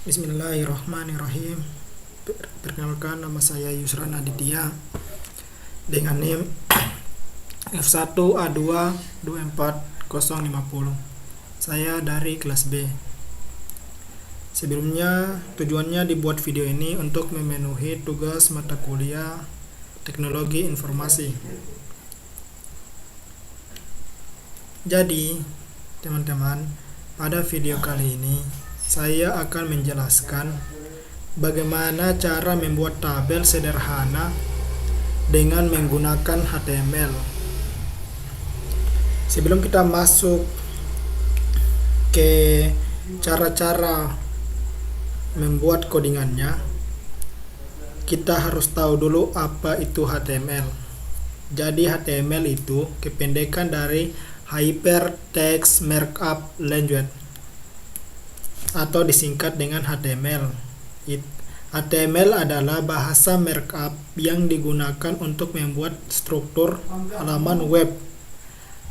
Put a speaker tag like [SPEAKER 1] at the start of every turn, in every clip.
[SPEAKER 1] Bismillahirrahmanirrahim. Perkenalkan, nama saya Yusran Aditya dengan NIM F1A2240050. Saya dari kelas B. Sebelumnya, tujuannya dibuat video ini untuk memenuhi tugas mata kuliah Teknologi Informasi. Jadi, teman-teman, pada video kali ini saya akan menjelaskan bagaimana cara membuat tabel sederhana dengan menggunakan HTML. Sebelum kita masuk ke cara-cara membuat codingannya, kita harus tahu dulu apa itu HTML. Jadi HTML itu kependekan dari Hypertext Markup Language, atau disingkat dengan HTML. HTML adalah bahasa markup yang digunakan untuk membuat struktur halaman web.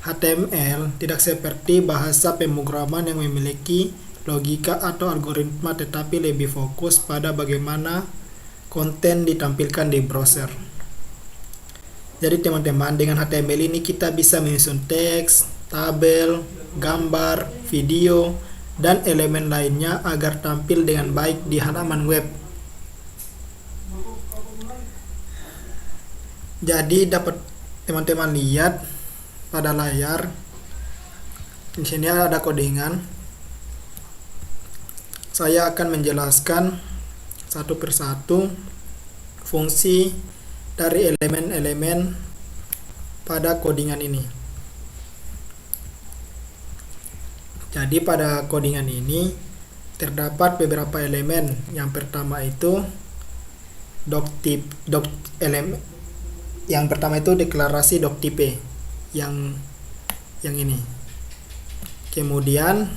[SPEAKER 1] HTML tidak seperti bahasa pemrograman yang memiliki logika atau algoritma, tetapi lebih fokus pada bagaimana konten ditampilkan di browser. Jadi teman-teman, dengan HTML ini kita bisa menyusun teks, tabel, gambar, video, dan elemen lainnya agar tampil dengan baik di halaman web. Jadi dapat teman-teman lihat pada layar. Di sini ada codingan. Saya akan menjelaskan satu persatu fungsi dari elemen-elemen pada codingan ini. Jadi pada codingan ini terdapat beberapa elemen. Yang pertama itu yang pertama itu deklarasi doctype yang ini. Kemudian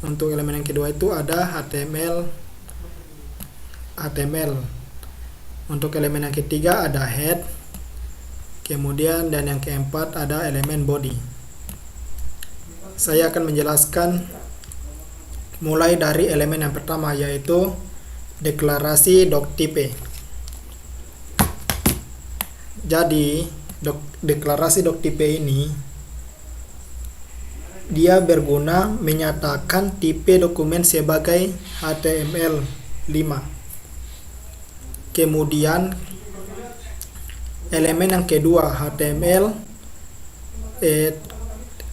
[SPEAKER 1] untuk elemen yang kedua itu ada HTML. Untuk elemen yang ketiga ada head. Kemudian dan yang keempat ada elemen body. Saya akan menjelaskan mulai dari elemen yang pertama, yaitu deklarasi doctype. Jadi deklarasi doctype ini dia berguna menyatakan tipe dokumen sebagai HTML5. Kemudian elemen yang kedua, HTML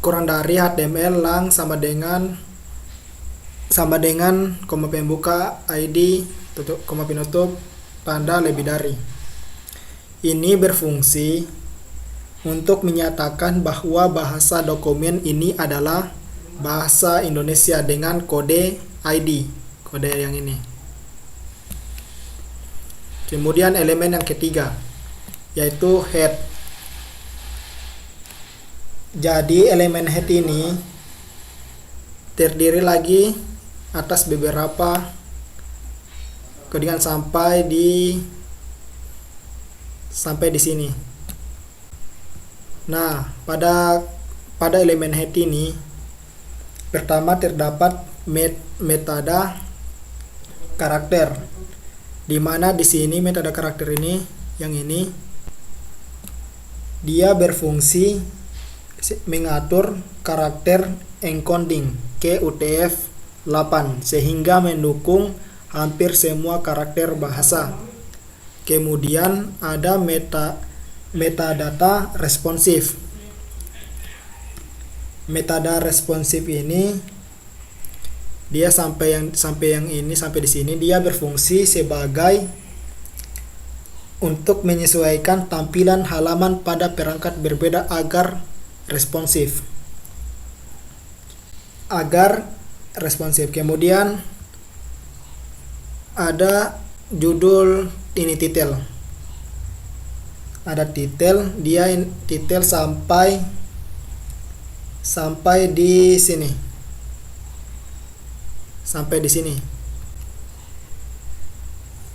[SPEAKER 1] kurang dari HTML lang sama dengan koma pembuka ID koma penutup tanda lebih dari. Ini berfungsi untuk menyatakan bahwa bahasa dokumen ini adalah bahasa Indonesia dengan kode ID, kode yang ini. Kemudian elemen yang ketiga yaitu head. Jadi elemen head ini terdiri lagi atas beberapa codingan sampai di sini. Nah, pada elemen head ini pertama terdapat metadata karakter, di mana di sini metadata karakter ini yang ini dia berfungsi mengatur karakter encoding ke UTF-8 sehingga mendukung hampir semua karakter bahasa. Kemudian ada metadata responsif. Metadata responsif ini dia sampai di sini dia berfungsi sebagai untuk menyesuaikan tampilan halaman pada perangkat berbeda agar responsif. Kemudian ada judul, ini titel. Ada titel, dia titel sampai di sini. Sampai di sini.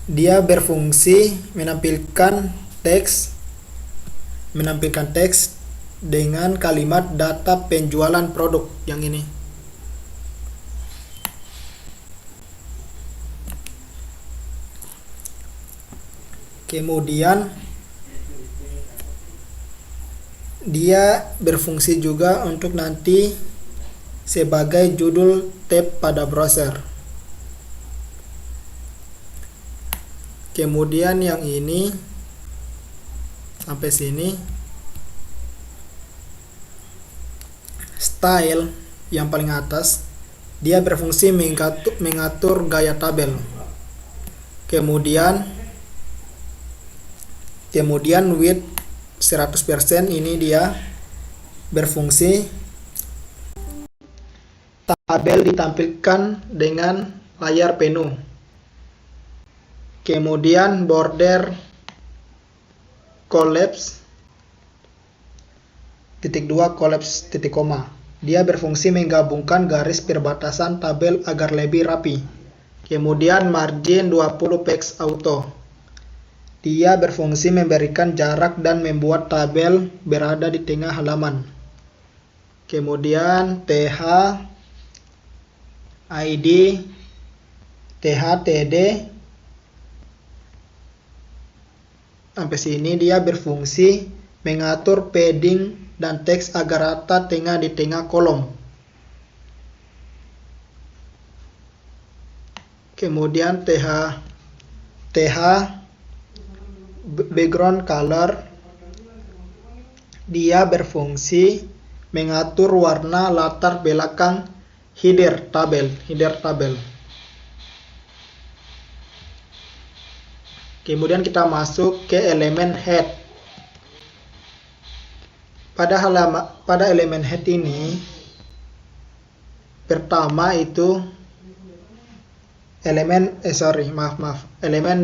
[SPEAKER 1] Dia berfungsi menampilkan teks dengan kalimat data penjualan produk yang ini. Kemudian dia berfungsi juga untuk nanti sebagai judul tab pada browser. Kemudian yang ini sampai sini, style yang paling atas, dia berfungsi mengatur gaya tabel. Kemudian width 100% ini dia berfungsi tabel ditampilkan dengan layar penuh. Kemudian border collapse collapse titik koma. Dia berfungsi menggabungkan garis perbatasan tabel agar lebih rapi. Kemudian margin 20 px auto. Dia berfungsi memberikan jarak dan membuat tabel berada di tengah halaman. Kemudian th id td sampai sini dia berfungsi mengatur padding dan teks agar rata di tengah kolom. Kemudian th background color, dia berfungsi mengatur warna latar belakang header tabel. Kemudian kita masuk ke elemen head. Pada elemen head ini, pertama itu elemen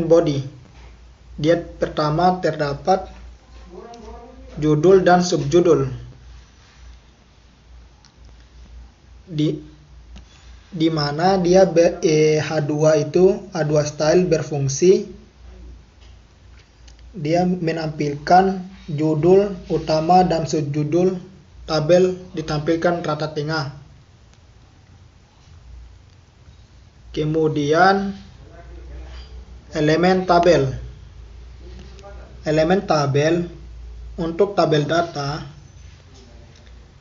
[SPEAKER 1] body. Dia pertama terdapat judul dan subjudul. Di mana dia H2 style berfungsi, dia menampilkan judul utama dan subjudul tabel ditampilkan rata tengah. Kemudian elemen tabel untuk tabel data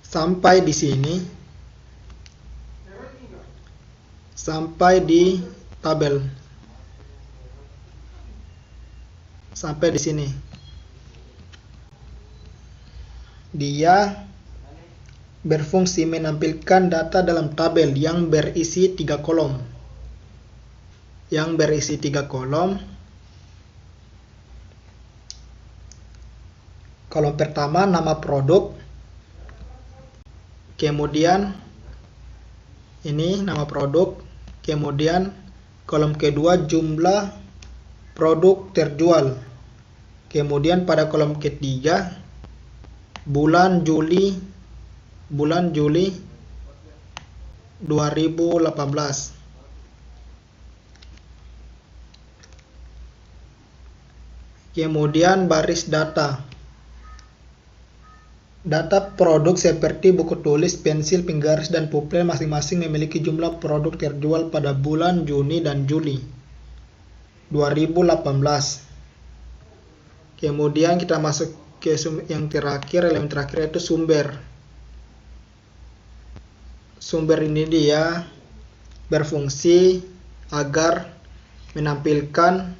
[SPEAKER 1] sampai di sini, sampai di tabel, sampai di sini. Dia berfungsi menampilkan data dalam tabel yang berisi 3 kolom. Kolom pertama nama produk, kemudian ini nama produk, kemudian kolom kedua jumlah produk terjual, kemudian pada kolom ketiga bulan Juli 2018. Kemudian baris data produk seperti buku tulis, pensil, penggaris, dan pulpen masing-masing memiliki jumlah produk terjual pada bulan Juni dan Juli 2018. Kemudian kita masuk ke yang terakhir, elemen terakhir itu sumber. Sumber ini dia berfungsi agar menampilkan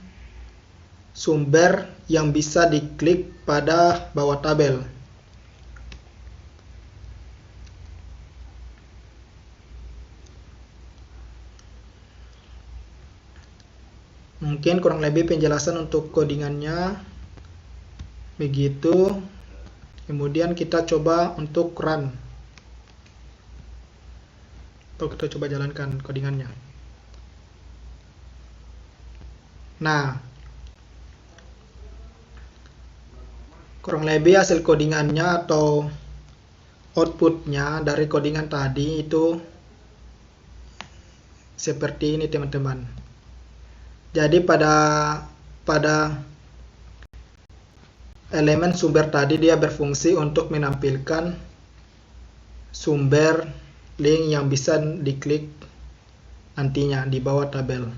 [SPEAKER 1] sumber yang bisa diklik pada bawah tabel. Mungkin kurang lebih penjelasan untuk codingannya begitu. Kemudian kita coba untuk run, atau kita coba jalankan codingannya. Nah, kurang lebih hasil codingannya atau outputnya dari codingan tadi itu seperti ini, teman-teman. Jadi pada elemen sumber tadi dia berfungsi untuk menampilkan sumber link yang bisa diklik nantinya di bawah tabel.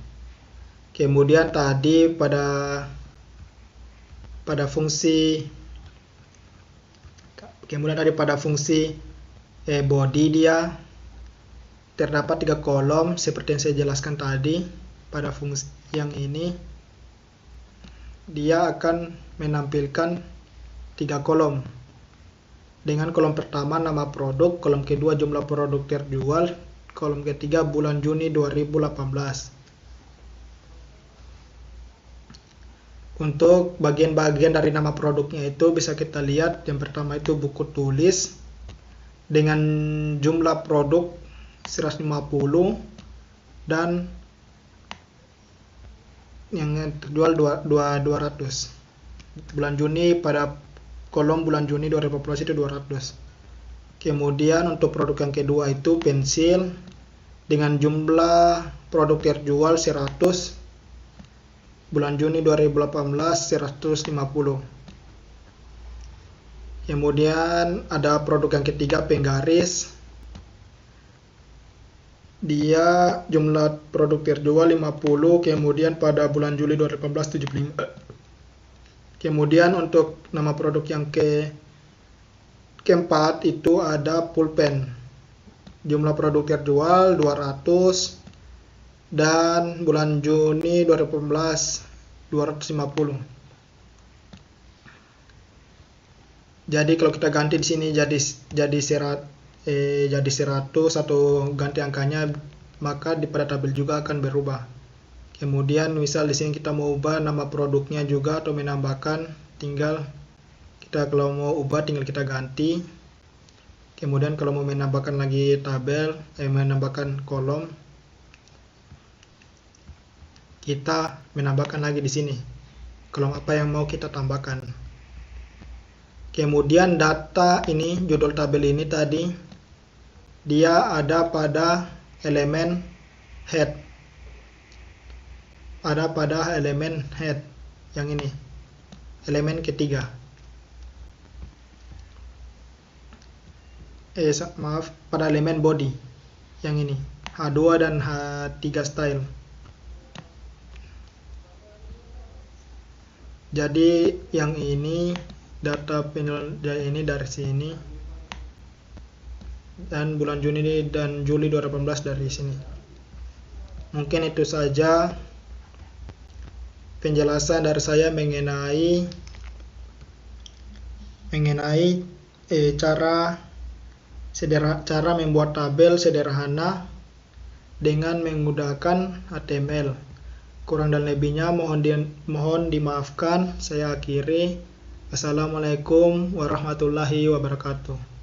[SPEAKER 1] Kemudian tadi pada pada fungsi body dia terdapat 3 kolom seperti yang saya jelaskan tadi. Pada fungsi yang ini dia akan menampilkan 3 kolom. Dengan kolom pertama nama produk, kolom kedua jumlah produk terjual, kolom ketiga bulan Juni 2018. Untuk bagian-bagian dari nama produknya itu bisa kita lihat. Yang pertama itu buku tulis dengan jumlah produk 150 dan yang terjual 200. Bulan Juni, pada kolom bulan Juni 2018 itu 200. Kemudian untuk produk yang kedua itu pensil dengan jumlah produk terjual 100. Bulan Juni 2018 150. Kemudian ada produk yang ketiga penggaris. Dia jumlah produk terjual 50, kemudian pada bulan Juli 2018 75. Kemudian untuk nama produk yang keempat itu ada pulpen. Jumlah produk terjual 200 dan bulan Juni 2018 250. Jadi kalau kita ganti di sini jadi 100 atau ganti angkanya, maka di pada tabel juga akan berubah. Kemudian misal di sini kita mau ubah nama produknya juga atau menambahkan, kalau mau ubah tinggal kita ganti. Kemudian kalau mau menambahkan lagi menambahkan kolom, kita menambahkan lagi di sini kolom apa yang mau kita tambahkan. Kemudian data ini, judul tabel ini tadi dia ada pada elemen head. Ada pada elemen head yang ini, elemen ketiga. Pada elemen body yang ini, H2 dan H3 style. Jadi yang ini data panel ini dari sini, dan bulan Juni dan Juli 2018 dari sini. Mungkin itu saja penjelasan dari saya mengenai cara membuat tabel sederhana dengan menggunakan HTML. Kurang dan lebihnya mohon dimaafkan. Saya akhiri. Assalamualaikum warahmatullahi wabarakatuh.